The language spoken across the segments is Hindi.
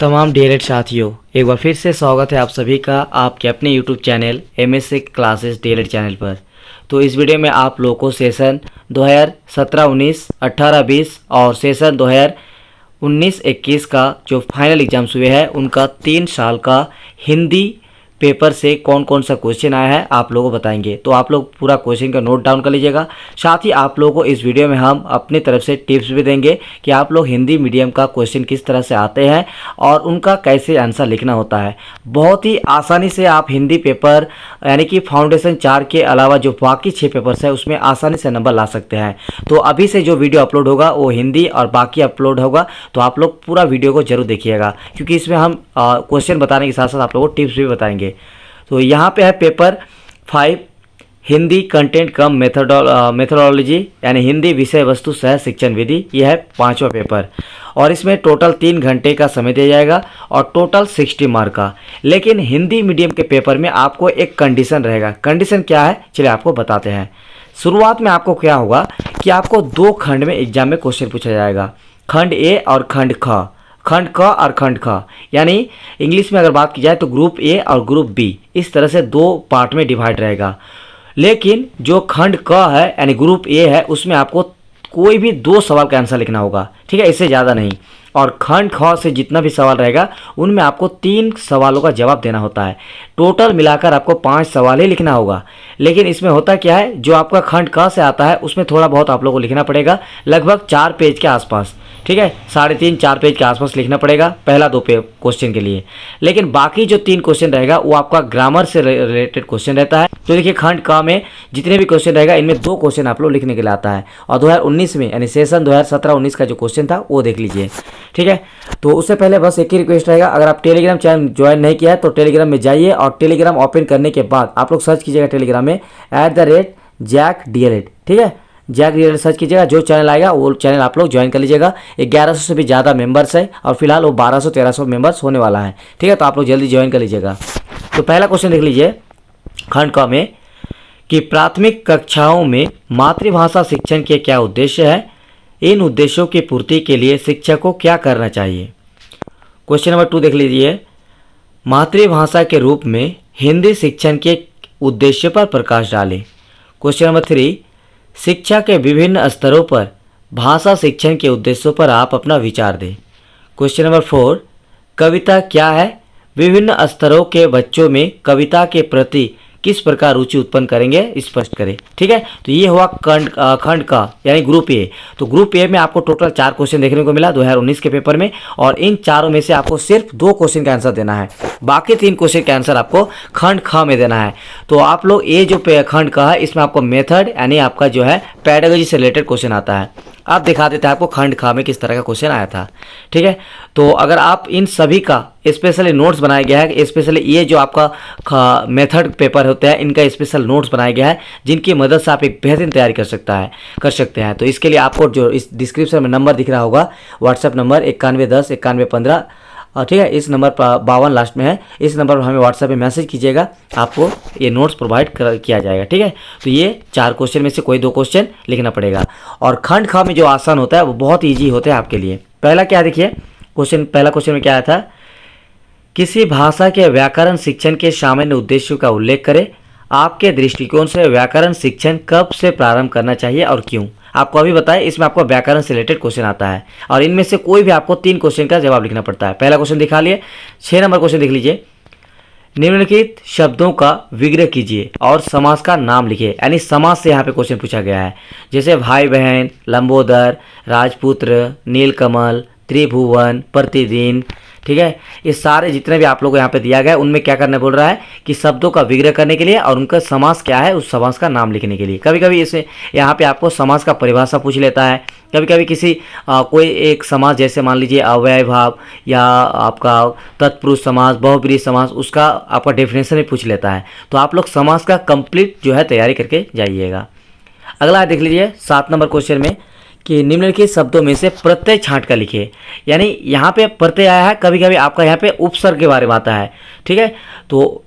तमाम डीएलएड साथियों, एक बार फिर से स्वागत है आप सभी का आपके अपने YouTube channel MSc classes DElEd channel पर। तो इस वीडियो में आप लोगों को सेशन 2017-19, 18-20 और सेशन 2019-21 का जो फाइनल एग्जाम्स हुए हैं उनका 3 साल का हिंदी पेपर से कौन कौन सा क्वेश्चन आया है आप लोगों को बताएंगे। तो आप लोग पूरा क्वेश्चन का नोट डाउन कर लीजिएगा। साथ ही आप लोगों को इस वीडियो में हम अपनी तरफ से टिप्स भी देंगे कि आप लोग हिंदी मीडियम का क्वेश्चन किस तरह से आते हैं और उनका कैसे आंसर लिखना होता है। बहुत ही आसानी से आप हिंदी पेपर यानी कि फाउंडेशन 4 के अलावा जो बाकी 6 पेपर्स है उसमें आसानी से नंबर ला सकते हैं। तो अभी से जो वीडियो अपलोड होगा वो हिंदी और बाकी अपलोड होगा, तो आप लोग पूरा वीडियो को जरूर देखिएगा क्योंकि इसमें हम क्वेश्चन बताने के साथ साथ आप लोगों को टिप्स भी बताएंगे। तो यहाँ पे है पेपर 5 हिंदी कंटेंट कम मेथोडोलॉजी यानी हिंदी विषय वस्तु सह शिक्षण विधि। यह है 5वां पेपर और इसमें टोटल 3 घंटे का समय दिया जाएगा और टोटल 60 मार्क का। लेकिन हिंदी मीडियम के पेपर में आपको एक कंडीशन रहेगा। कंडीशन क्या है चलिए आपको बताते हैं। शुरुआत में आपको क्या होगा कि आपको 2 खंड में एग्जाम में क्वेश्चन पूछा जाएगा, खंड ए और खंड ख। खंड क और खंड ख यानी इंग्लिश में अगर बात की जाए तो ग्रुप ए और ग्रुप बी, इस तरह से 2 पार्ट में डिवाइड रहेगा। लेकिन जो खंड क है यानी ग्रुप ए है उसमें आपको कोई भी 2 सवाल का आंसर लिखना होगा, ठीक है, इससे ज़्यादा नहीं। और खंड ख से जितना भी सवाल रहेगा उनमें आपको 3 सवालों का जवाब देना होता है। टोटल मिलाकर आपको 5 सवाल ही लिखना होगा। लेकिन इसमें होता क्या है, जो आपका खंड क से आता है उसमें थोड़ा बहुत आप लोगों को लिखना पड़ेगा, लगभग 4 पेज के आसपास, ठीक है, 3.5-4 पेज के आसपास लिखना पड़ेगा पहला 2 क्वेश्चन के लिए। लेकिन बाकी जो 3 क्वेश्चन रहेगा वो आपका ग्रामर से रिलेटेड क्वेश्चन रहता है। तो देखिए खंड क में जितने भी क्वेश्चन रहेगा इनमें 2 क्वेश्चन आप लोग लिखने के लिए आता है और 2019 में यानी सेशन 2017-19 का जो क्वेश्चन था वो देख लीजिए, ठीक है। तो उससे पहले बस एक ही रिक्वेस्ट रहेगा, अगर आप टेलीग्राम चैनल ज्वाइन नहीं किया है तो टेलीग्राम में जाइए और टेलीग्राम ओपन करने के बाद आप लोग सर्च कीजिएगा टेलीग्राम में @JackDLED, ठीक है, JackDLED सर्च कीजिएगा। जो चैनल आएगा वो चैनल आप लोग ज्वाइन कर लीजिएगा। 1100 से भी ज़्यादा मेंबर्स है और फिलहाल वो 1200-1300 मेंबर्स होने वाला है, ठीक है। तो आप लोग जल्दी ज्वाइन कर लीजिएगा। तो पहला क्वेश्चन देख लीजिए खंड क में कि प्राथमिक कक्षाओं में मातृभाषा शिक्षण के क्या उद्देश्य है, इन उद्देश्यों की पूर्ति के लिए शिक्षक को क्या करना चाहिए। क्वेश्चन नंबर 2 देख लीजिए, मातृभाषा के रूप में हिंदी शिक्षण के उद्देश्य पर प्रकाश डालें। क्वेश्चन नंबर 3, शिक्षा के विभिन्न स्तरों पर भाषा शिक्षण के उद्देश्यों पर आप अपना विचार दें। क्वेश्चन नंबर 4, कविता क्या है, विभिन्न स्तरों के बच्चों में कविता के प्रति किस प्रकार रुचि उत्पन्न करेंगे स्पष्ट करें, ठीक है। तो ये हुआ खंड का यानी ग्रुप ए। तो ग्रुप ए में आपको टोटल 4 क्वेश्चन देखने को मिला 2019 के पेपर में और इन चारों में से आपको सिर्फ 2 क्वेश्चन का आंसर देना है, बाकी 3 क्वेश्चन का आंसर आपको खंड ख में देना है। तो आप लोग ये जो खंड का है इसमें आपको मेथड यानी आपका जो है पेडागोजी से रिलेटेड क्वेश्चन आता है। आप दिखा देते हैं आपको खंड ख में किस तरह का क्वेश्चन आया था, ठीक है। तो अगर आप इन सभी का स्पेशली नोट्स बनाया गया है, स्पेशली ये जो आपका मेथड पेपर होते हैं इनका स्पेशल नोट्स बनाया गया है जिनकी मदद से आप एक बेहतरीन तैयारी कर सकते हैं। तो इसके लिए आपको जो इस डिस्क्रिप्शन में नंबर दिख रहा होगा व्हाट्सएप नंबर 9110-9115, ठीक है, इस नंबर पर 52 लास्ट में है, इस नंबर पर हमें व्हाट्सएप में मैसेज कीजिएगा, आपको ये नोट्स प्रोवाइड किया जाएगा, ठीक है। तो ये 4 क्वेश्चन में से कोई 2 क्वेश्चन लिखना पड़ेगा और खंड ख में जो आसान होता है वो बहुत ईजी होता है आपके लिए। पहला क्या देखिए पहला क्वेश्चन में क्या आया था, किसी भाषा के व्याकरण शिक्षण के सामान्य उद्देश्यों का उल्लेख करें। आपके दृष्टिकोण से व्याकरण शिक्षण कब से प्रारंभ करना चाहिए और क्यों। आपको अभी बताएं, इसमें आपको व्याकरण से रिलेटेड क्वेश्चन आता है और इनमें से कोई भी आपको 3 क्वेश्चन का जवाब लिखना पड़ता है। पहला क्वेश्चन दिखा लिए, 6 नंबर क्वेश्चन देख लीजिए, निम्नलिखित शब्दों का विग्रह कीजिए और समास का नाम लिखिए। यानी समास से यहाँ पे क्वेश्चन पूछा गया है, जैसे भाई बहन, लंबोदर, राजपुत्र, नीलकमल, त्रिभुवन, प्रतिदिन, ठीक है। ये सारे जितने भी आप लोगों को यहाँ पे दिया गया है उनमें क्या करना बोल रहा है कि शब्दों का विग्रह करने के लिए और उनका समास क्या है उस समास का नाम लिखने के लिए। कभी कभी इसे यहाँ पे आपको समास का परिभाषा पूछ लेता है, कभी कभी किसी कोई एक समास जैसे मान लीजिए अव्यय भाव या आपका तत्पुरुष समास, बहुब्रीहि समास, उसका आपका डेफिनेशन भी पूछ लेता है। तो आप लोग समास का कंप्लीट जो है तैयारी करके जाइएगा। अगला देख लीजिए 7 नंबर क्वेश्चन में कि निम्नलिखित शब्दों में से प्रत्यय छांट कर लिखिए। यानी यहाँ पे प्रत्यय आया है, कभी कभी आपका यहाँ पे उपसर्ग के बारे में आता है, ठीक है। तो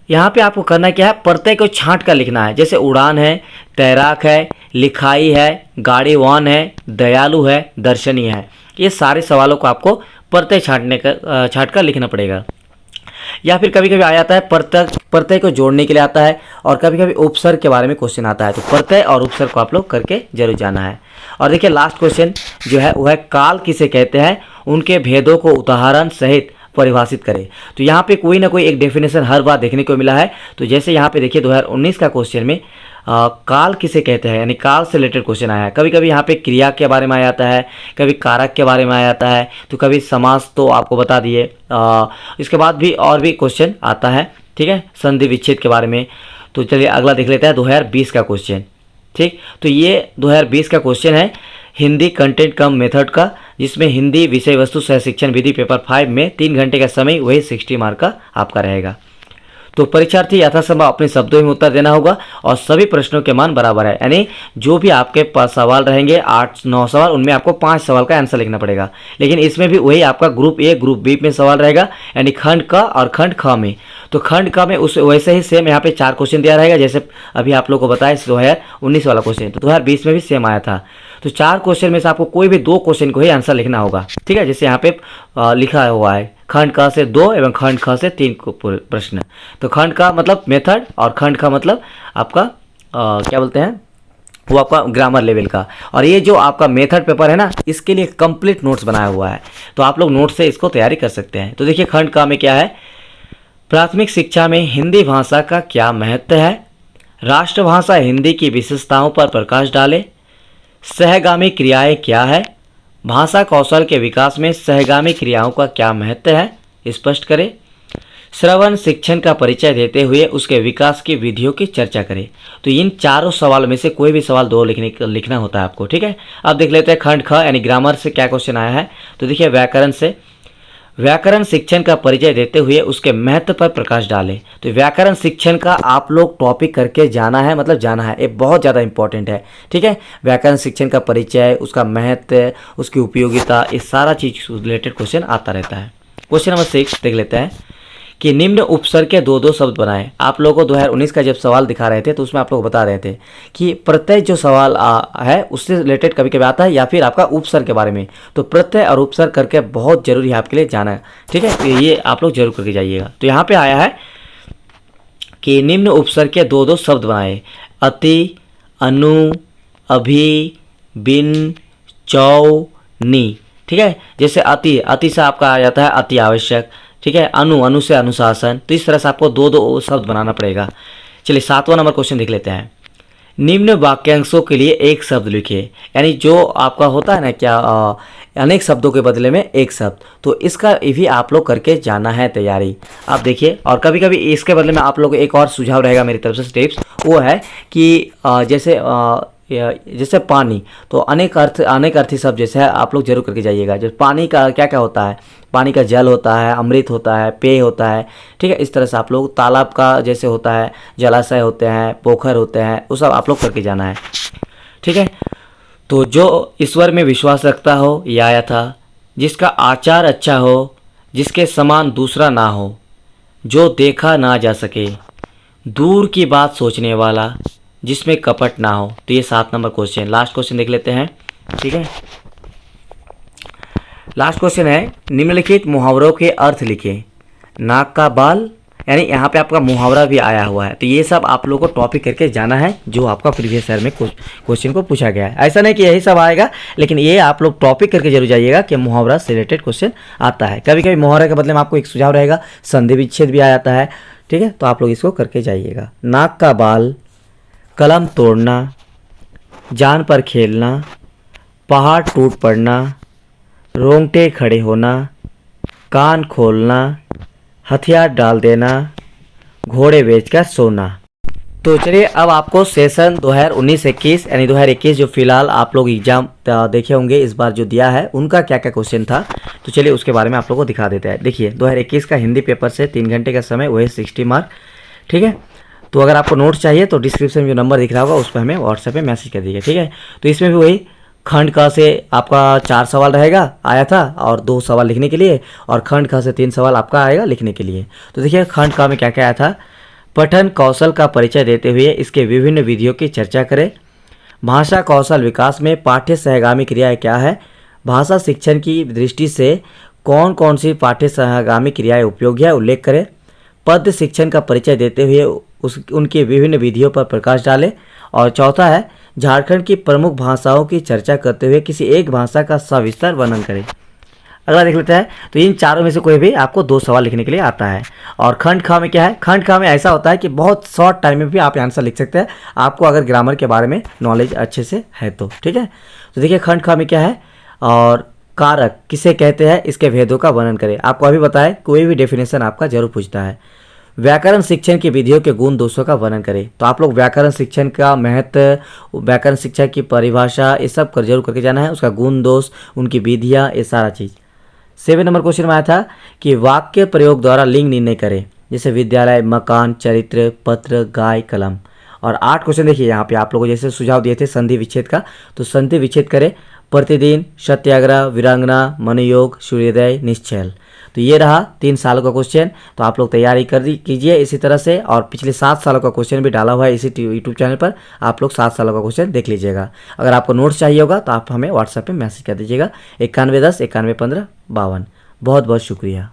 यहाँ पे आपको करना क्या है, प्रत्यय को छांट कर लिखना है। जैसे उड़ान है, तैराक है, लिखाई है, गाड़ीवान है, दयालु है, दर्शनीय है, ये सारे सवालों को आपको प्रत्यय छांट कर लिखना पड़ेगा। या फिर कभी कभी आ जाता है प्रत्यय को जोड़ने के लिए आता है, और कभी कभी उपसर्ग के बारे में क्वेश्चन आता है। तो प्रत्यय और उपसर्ग को आप लोग करके जरूर जाना है। और देखिए लास्ट क्वेश्चन जो है वह है काल किसे कहते हैं, उनके भेदों को उदाहरण सहित परिभाषित करें। तो यहाँ पे कोई ना कोई एक डेफिनेशन हर बार देखने को मिला है। तो जैसे यहाँ पे देखिए 2019 का क्वेश्चन में काल किसे कहते हैं, यानी काल से रिलेटेड क्वेश्चन आया है। कभी कभी यहाँ पे क्रिया के बारे में आ जाता है, कभी कारक के बारे में आ जाता है, तो कभी समास तो आपको बता दिए। इसके बाद भी और भी क्वेश्चन आता है, ठीक है, संधि विच्छेद के बारे में। तो चलिए अगला देख लेते हैं 2020 का क्वेश्चन। ठीक, तो ये 2020 का क्वेश्चन है हिंदी कंटेंट कम मेथड का, जिसमें हिंदी विषय वस्तु सह शिक्षण विधि पेपर 5 में 3 घंटे का समय, वही 60 मार्क का आपका रहेगा। तो परीक्षार्थी यथासंभव अपने शब्दों में उत्तर देना होगा, और सभी प्रश्नों के मान बराबर है, यानी जो भी आपके पास सवाल रहेंगे 8-9 सवाल, उनमें आपको 5 सवाल का आंसर लिखना पड़ेगा। लेकिन इसमें भी वही आपका ग्रुप ए ग्रुप बी में सवाल रहेगा, यानी खंड क और खंड ख में। तो खंड क में उस वैसे ही सेम यहाँ पे 4 क्वेश्चन दिया रहेगा, जैसे अभी आप लोग को बताया 2019 वाला क्वेश्चन। तो 2020 में भी सेम आया था। तो 4 क्वेश्चन में से आपको कोई भी 2 क्वेश्चन को ही आंसर लिखना होगा, ठीक है, जैसे यहाँ पे लिखा हुआ है खंड क से 2 एवं खंड ख से 3 प्रश्न। तो खंड का मतलब मेथड और खंड का मतलब आपका क्या बोलते हैं, वो आपका ग्रामर लेवल का। और ये जो आपका मेथड पेपर है ना, इसके लिए कंप्लीट नोट्स बनाया हुआ है, तो आप लोग नोट से इसको तैयारी कर सकते हैं। तो देखिए खंड का में क्या है, प्राथमिक शिक्षा में हिंदी भाषा का क्या महत्व है, राष्ट्रभाषा हिंदी की विशेषताओं पर प्रकाश डालें, सहगामी क्रियाएं क्या है, भाषा कौशल के विकास में सहगामी क्रियाओं का क्या महत्व है, स्पष्ट करें, श्रवण शिक्षण का परिचय देते हुए उसके विकास की विधियों की चर्चा करें। तो इन चारों सवालों में से कोई भी सवाल 2 लिखना होता है आपको, ठीक है। अब देख लेते हैं खंड ख यानी ग्रामर से क्या क्वेश्चन आया है। तो देखिए व्याकरण से, व्याकरण शिक्षण का परिचय देते हुए उसके महत्व पर प्रकाश डालें। तो व्याकरण शिक्षण का आप लोग टॉपिक करके जाना है, मतलब जाना है, ये बहुत ज़्यादा इंपॉर्टेंट है, ठीक है। व्याकरण शिक्षण का परिचय, उसका महत्व, उसकी उपयोगिता, ये सारा चीज रिलेटेड क्वेश्चन आता रहता है। क्वेश्चन नंबर 6 देख लेते हैं कि निम्न उपसर्ग के 2-2 शब्द बनाएं। आप लोगों को 2019 का जब सवाल दिखा रहे थे तो उसमें आप लोग बता रहे थे कि प्रत्यय जो सवाल है उससे रिलेटेड कभी कभी आता है, या फिर आपका उपसर्ग के बारे में। तो प्रत्यय और उपसर्ग करके बहुत जरूरी है आपके लिए जाना है, ठीक है। तो ये आप लोग जरूर करके जाइएगा। तो यहाँ पे आया है कि निम्न उपसर्ग के 2-2 शब्द बनाए, अति, अनु, अभी, बिन, चौ, नी, ठीक है। जैसे अति से आपका आ जाता है अति आवश्यक, ठीक है। अनु से अनुशासन। तो इस तरह से आपको 2-2 शब्द बनाना पड़ेगा। चलिए 7वां नंबर क्वेश्चन देख लेते हैं। निम्न वाक्यांशों के लिए एक शब्द लिखिए, यानी जो आपका होता है ना क्या अनेक शब्दों के बदले में एक शब्द, तो इसका भी आप लोग करके जाना है तैयारी। आप देखिए, और कभी कभी इसके बदले में आप लोग एक और सुझाव रहेगा मेरी तरफ से टिप्स, वो है कि जैसे पानी, तो अनेक अर्थी शब्द जैसे है आप लोग जरूर करके जाइएगा। जैसे पानी का क्या क्या होता है, पानी का जल होता है, अमृत होता है, पेय होता है, ठीक है। इस तरह से आप लोग तालाब का जैसे होता है, जलाशय होते हैं, पोखर होते हैं, वो सब आप लोग करके जाना है, ठीक है। तो जो ईश्वर में विश्वास रखता हो, ये आया था, जिसका आचार अच्छा हो, जिसके समान दूसरा ना हो, जो देखा ना जा सके, दूर की बात सोचने वाला, जिसमें कपट ना हो। तो ये 7 नंबर क्वेश्चन। लास्ट क्वेश्चन देख लेते हैं, ठीक है। लास्ट क्वेश्चन है निम्नलिखित मुहावरों के अर्थ लिखें। नाक का बाल, यानी यहाँ पे आपका मुहावरा भी आया हुआ है। तो ये सब आप लोगों को टॉपिक करके जाना है, जो आपका प्रीवियस ईयर में क्वेश्चन को पूछा गया है। ऐसा नहीं कि यही सब आएगा, लेकिन ये आप लोग टॉपिक करके जरूर जाइएगा कि मुहावरा से रिलेटेड क्वेश्चन आता है। कभी कभी मुहावरा के बदले में आपको एक सुझाव रहेगा, संधि विच्छेद भी आ जाता है, ठीक है। तो आप लोग इसको करके जाइएगा। नाक का बाल, कलम तोड़ना, जान पर खेलना, पहाड़ टूट पड़ना, रोंगटे खड़े होना, कान खोलना, हथियार डाल देना, घोड़े बेचकर सोना। तो चलिए अब आपको सेशन 2019-21 यानी 2021 जो फिलहाल आप लोग एग्जाम देखे होंगे इस बार जो दिया है, उनका क्या क्या क्वेश्चन था, तो चलिए उसके बारे में आप लोगों को दिखा देते हैं। देखिए 2021 का हिंदी पेपर से 3 घंटे का समय, वही 60 मार्क, ठीक है। तो अगर आपको नोट्स चाहिए तो डिस्क्रिप्शन में जो नंबर दिख रहा होगा उस पर हमें व्हाट्सएप पे मैसेज कर दीजिए, ठीक है। तो इसमें भी वही खंड क से आपका 4 सवाल रहेगा आया था, और 2 सवाल लिखने के लिए, और खंड ख से 3 सवाल आपका आएगा लिखने के लिए। तो देखिए खंड क में क्या क्या आया था, पठन कौशल का परिचय देते हुए इसके विभिन्न विधियों की चर्चा करें, भाषा कौशल विकास में पाठ्य सहगामी क्रियाएं क्या है, भाषा शिक्षण की दृष्टि से कौन कौन सी पाठ्य सहगामी क्रियाएं उपयोगी है उल्लेख करें। पद शिक्षण का परिचय देते हुए उनकी विभिन्न विधियों पर प्रकाश डालें। और चौथा है झारखंड की प्रमुख भाषाओं की चर्चा करते हुए किसी एक भाषा का सविस्तर वर्णन करें। अगला देख लेते हैं। तो इन चारों में से कोई भी आपको 2 सवाल लिखने के लिए आता है। और खंड खा में क्या है, खंड खा में ऐसा होता है कि बहुत शॉर्ट टाइम में भी आप आंसर लिख सकते हैं, आपको अगर ग्रामर के बारे में नॉलेज अच्छे से है तो। ठीक है, तो देखिए खंड खा में क्या है, और कारक किसे कहते हैं इसके भेदों का वर्णन करें। आपको अभी बताएं, कोई भी डेफिनेशन आपका जरूर पूछता है। व्याकरण शिक्षण की विधियों के गुण दोषों का वर्णन करें। तो आप लोग व्याकरण शिक्षण का महत्व, व्याकरण शिक्षा की परिभाषा, ये सब कर जरूर करके जाना है। उसका गुण दोष, उनकी विधियाँ, ये सारा चीज़। 7 नंबर क्वेश्चन में आया था कि वाक्य प्रयोग द्वारा लिंग निर्णय करें, जैसे विद्यालय, मकान, चरित्र, पत्र, गाय, कलम। और 8 क्वेश्चन देखिए यहाँ पे आप लोगों को जैसे सुझाव दिए थे संधि विच्छेद का, तो संधि विच्छेद करें। प्रतिदिन, सत्याग्रह, वीरांगना, मनोयोग, सूर्योदय, निश्चल। तो ये रहा 3 सालों का क्वेश्चन। तो आप लोग तैयारी कीजिए इसी तरह से। और पिछले 7 सालों का क्वेश्चन भी डाला हुआ है इसी यूट्यूब चैनल पर, आप लोग 7 सालों का क्वेश्चन देख लीजिएगा। अगर आपको नोट्स चाहिए होगा तो आप हमें व्हाट्सएप पे मैसेज कर दीजिएगा 9110 9115 52। बहुत बहुत शुक्रिया।